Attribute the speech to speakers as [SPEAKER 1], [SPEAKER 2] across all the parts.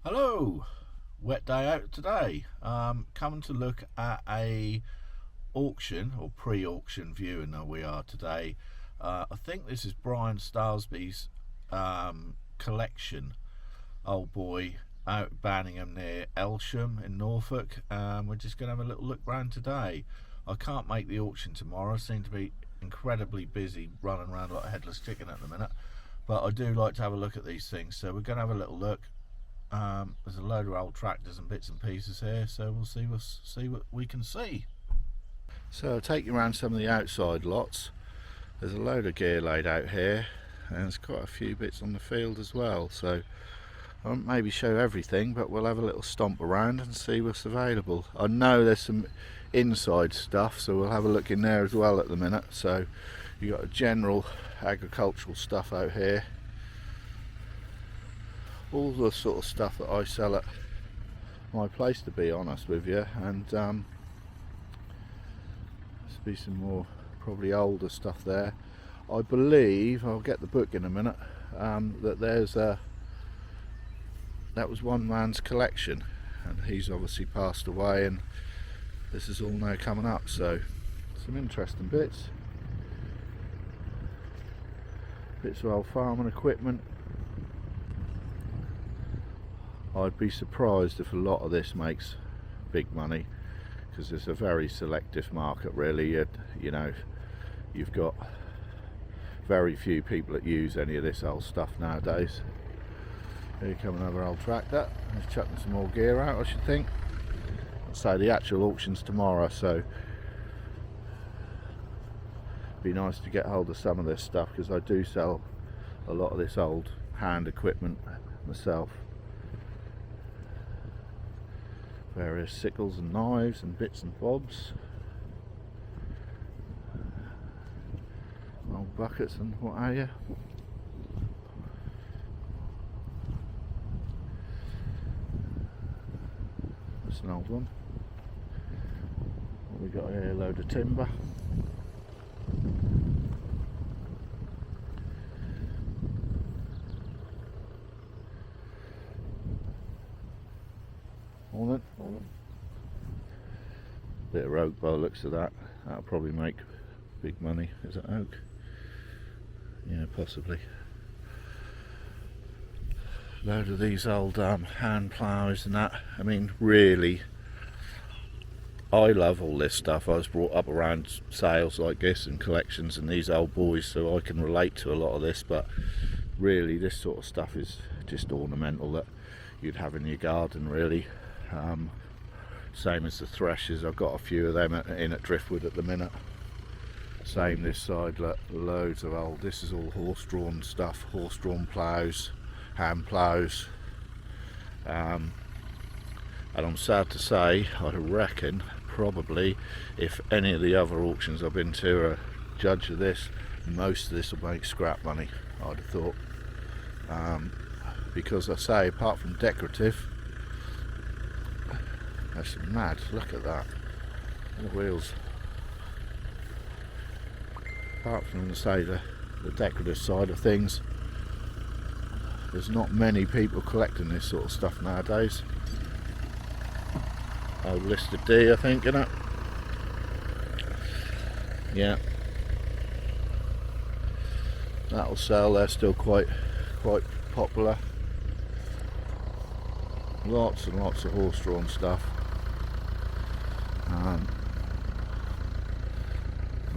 [SPEAKER 1] Hello, wet day out today. Coming to look at a auction or pre-auction viewing that we are today. I think this is Brian Starsby's collection. Old boy out at Banningham near Elsham in Norfolk. We're just going to have a little look round today. I can't make the auction tomorrow. I seem to be incredibly busy running around like a headless chicken at the minute. But I do like to have a look at these things, so we're going to have a little look. There's a load of old tractors and bits and pieces here, so we'll see what we can see. So I'll take you around some of the outside lots. There's a load of gear laid out here, and there's quite a few bits on the field as well, so I won't maybe show everything, but we'll have a little stomp around and see what's available. I know there's some inside stuff, so we'll have a look in there as well at the minute. So you've got a general agricultural stuff out here, all the sort of stuff that I sell at my place, to be honest with you, and there'll be some more probably older stuff there. I believe, I'll get the book in a minute, that there's that was one man's collection, and he's obviously passed away, and this is all now coming up, so some interesting bits of old farming equipment. I'd be surprised if a lot of this makes big money, because it's a very selective market really. You know, you've got very few people that use any of this old stuff nowadays. Here comes another old tractor. He's chucking some more gear out, I should think. So the actual auction's tomorrow, so it'd be nice to get hold of some of this stuff, because I do sell a lot of this old hand equipment myself. Various sickles and knives and bits and bobs, old buckets and what have you. That's an old one. What we got here? A load of timber. On it. Bit of oak by the looks of that. That'll probably make big money. Is it oak? Yeah, possibly. Load of these old hand ploughs and that. I mean, really, I love all this stuff. I was brought up around sales like this and collections and these old boys, so I can relate to a lot of this, but really this sort of stuff is just ornamental that you'd have in your garden really. Same as the threshers. I've got a few of them in at Driftwood at the minute. Same this side, loads of old, this is all horse-drawn stuff, horse-drawn ploughs, hand ploughs, and I'm sad to say, I reckon probably if any of the other auctions I've been to are a judge of this, most of this will make scrap money, I'd have thought, because I say, apart from decorative, that's mad. Look at that. The wheels. Apart from, say, the decorative side of things, there's not many people collecting this sort of stuff nowadays. Old listed D, I think, innit? Yeah. That'll sell. They're still quite popular. Lots and lots of horse-drawn stuff. And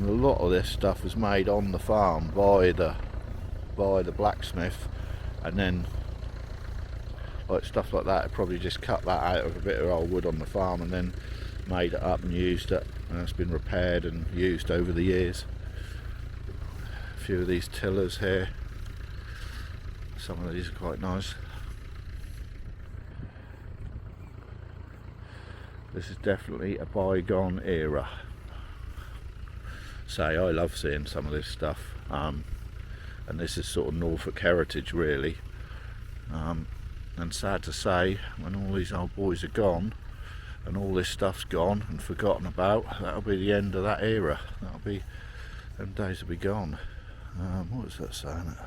[SPEAKER 1] a lot of this stuff is made on the farm by the blacksmith, and then like stuff like that, probably just cut that out of a bit of old wood on the farm and then made it up and used it, and it's been repaired and used over the years. A few of these tillers here, some of these are quite nice. This is definitely a bygone era. Say, I love seeing some of this stuff, and this is sort of Norfolk heritage really, and sad to say, when all these old boys are gone and all this stuff's gone and forgotten about, that'll be the end of that era. That'll be, them days will be gone. What does that say on it?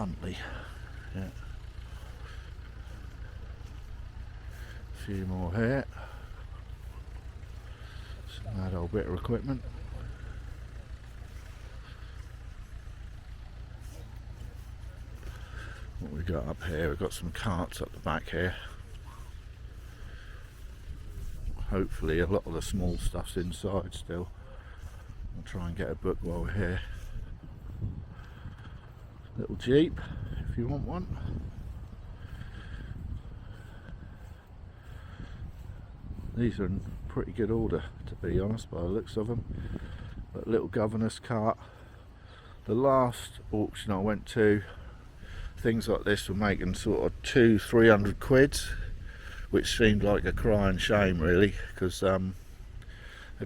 [SPEAKER 1] Huntley. Yeah. A few more here. Some that old bit of equipment. What we got up here? We've got some carts up the back here. Hopefully a lot of the small stuff's inside still. I'll try and get a book while we're here. Little Jeep, if you want one. These are in pretty good order, to be honest, by the looks of them. But little governess cart. The last auction I went to, things like this were making sort of 200-300 quids, which seemed like a crying shame really, because they're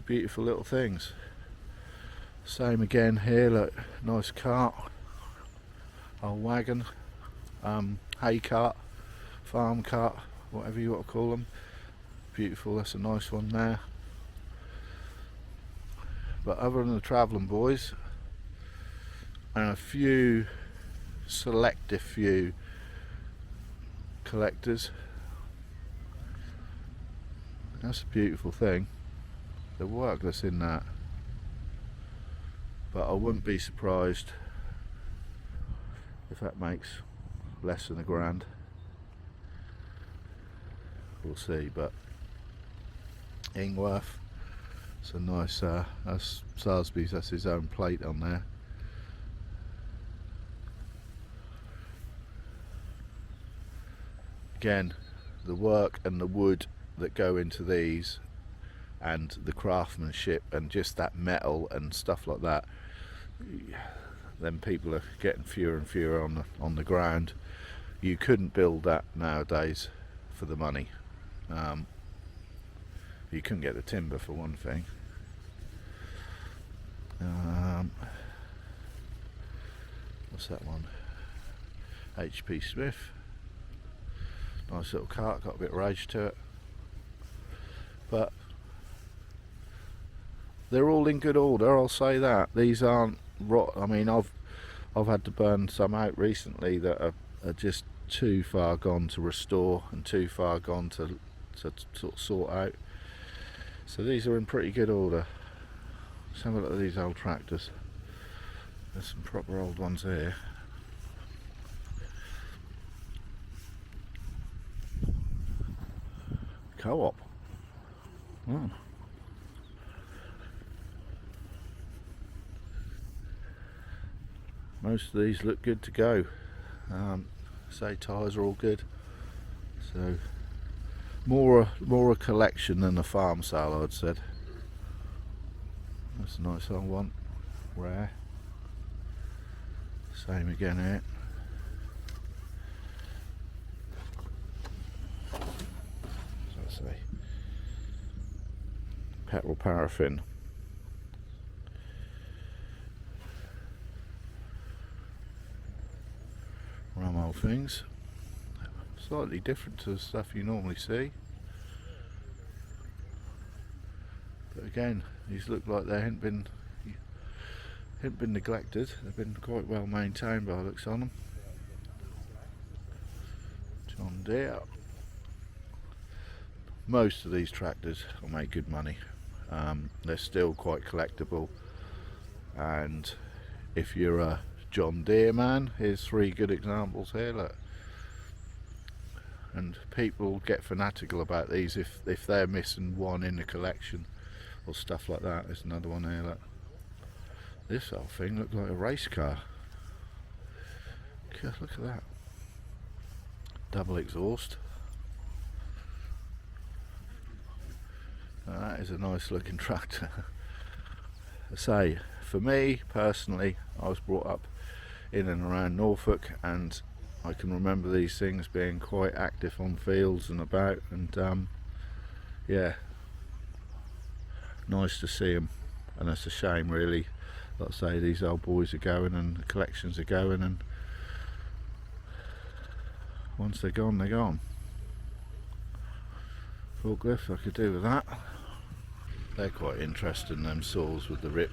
[SPEAKER 1] beautiful little things. Same again here, look, nice cart, old wagon, hay cart, farm cart, whatever you want to call them. Beautiful, that's a nice one there. But other than the travelling boys and a few selective few collectors, that's a beautiful thing, the work that's in that. But I wouldn't be surprised if that makes less than £1,000. We'll see. But Ingworth, it's a nice that's Starsbys, that's his own plate on there. Again, the work and the wood that go into these and the craftsmanship and just that metal and stuff like that, then people are getting fewer and fewer on the ground. You couldn't build that nowadays for the money. You couldn't get the timber for one thing. What's that one? HP Smith. Nice little cart, got a bit of rage to it. But they're all in good order, I'll say that. These aren't rot. I mean, I've had to burn some out recently that are just too far gone to restore and too far gone to sort of sort out. So these are in pretty good order. Let's have a look at these old tractors. There's some proper old ones here. Co-op. Oh. Most of these look good to go. Say tyres are all good. So more a collection than a farm sale, I'd said. That's a nice old one, rare. Same again here. What's that say? Petrol paraffin. Rum old things. Slightly different to the stuff you normally see. But again, these look like they hadn't been neglected. They've been quite well maintained by the looks on them. John Deere. Most of these tractors will make good money. They're still quite collectible, and if you're a John Deere man, here's 3 good examples here, look. And people get fanatical about these if they're missing one in the collection or stuff like that. There's another one here, look. This whole thing looked like a race car. God, look at that. Double exhaust. Now that is a nice looking tractor. I say, for me personally, I was brought up in and around Norfolk, and I can remember these things being quite active on fields and about, and yeah, nice to see them. And it's a shame really, like I say, these old boys are going and the collections are going, and once they're gone, they're gone. Forklift, I could do with that. They're quite interesting, them saws with the rip.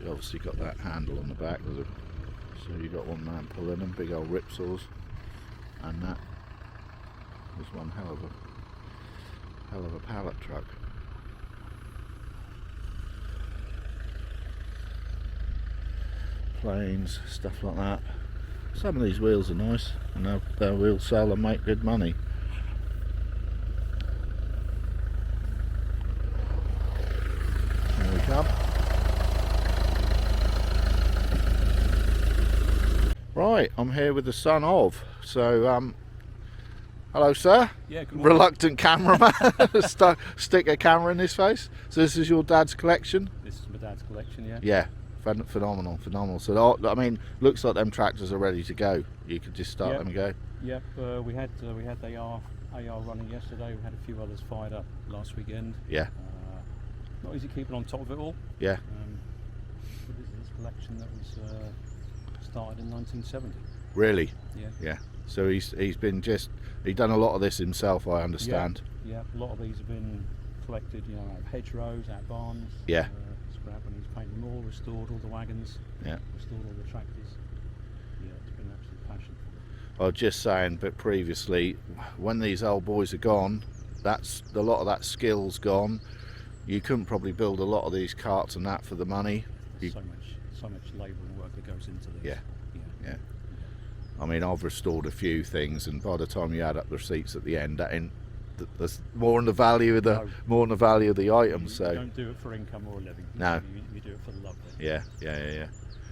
[SPEAKER 1] You obviously got that handle on the back with a So you got one man pulling them, big old ripsaws, and that was one hell of a pallet truck. Planes, stuff like that. Some of these wheels are nice, and they'll wheel sell and make good money. Here we come. Right, I'm here with the son of. So, hello, sir.
[SPEAKER 2] Yeah, good morning.
[SPEAKER 1] Reluctant cameraman. Stick a camera in his face. So this is your dad's collection?
[SPEAKER 2] This is my dad's collection, yeah.
[SPEAKER 1] Yeah, phenomenal. So, I mean, looks like them tractors are ready to go. You could just start them and go.
[SPEAKER 2] Yep, we had the AR running yesterday. We had a few others fired up last weekend.
[SPEAKER 1] Yeah.
[SPEAKER 2] Not easy keeping on top of it all.
[SPEAKER 1] Yeah.
[SPEAKER 2] But this is his collection that was started in 1970.
[SPEAKER 1] Really?
[SPEAKER 2] Yeah.
[SPEAKER 1] Yeah. So he's done a lot of this himself, I understand.
[SPEAKER 2] Yeah. A lot of these have been collected, you know, out of hedgerows, out of barns.
[SPEAKER 1] Yeah.
[SPEAKER 2] Scrap, and he's painted them all, restored all the wagons.
[SPEAKER 1] Yeah.
[SPEAKER 2] Restored all the tractors. Yeah, it's been an absolute passion.
[SPEAKER 1] I was just saying, but previously, when these old boys are gone, that's a lot of that skill's gone. You couldn't probably build a lot of these carts and that for the money.
[SPEAKER 2] There's so much labour and work that goes into this.
[SPEAKER 1] Yeah. I mean, I've restored a few things, and by the time you add up the receipts at the end, there's more in the value of the items. So
[SPEAKER 2] you don't do it for income or a living.
[SPEAKER 1] No.
[SPEAKER 2] You do it for the love of it.
[SPEAKER 1] Yeah.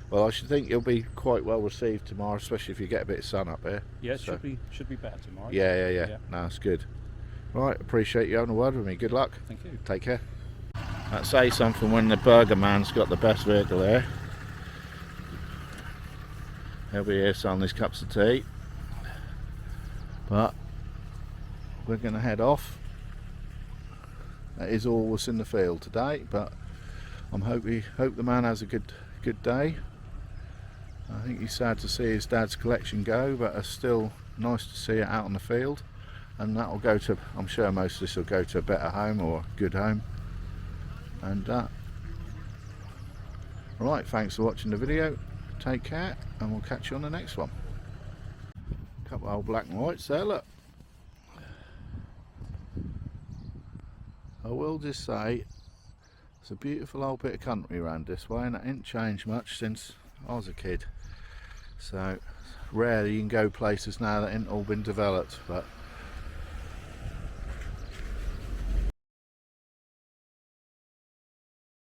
[SPEAKER 1] Well, I should think you'll be quite well received tomorrow, especially if you get a bit of sun up here.
[SPEAKER 2] Yeah, it should be better tomorrow.
[SPEAKER 1] Yeah. No, it's good. Right, appreciate you having a word with me. Good luck.
[SPEAKER 2] Thank you.
[SPEAKER 1] Take care. I'd say something when the burger man's got the best vehicle here. He'll be here selling his cups of tea. But we're going to head off. That is all that's in the field today, but hope the man has a good day. I think he's sad to see his dad's collection go, but it's still nice to see it out on the field, and that'll go to, I'm sure most of this will go to a better home or a good home. And right, thanks for watching the video. Take care, and we'll catch you on the next one. Couple of old black and whites there, look. I will just say it's a beautiful old bit of country around this way, and it ain't changed much since I was a kid. So rarely you can go places now that ain't all been developed, but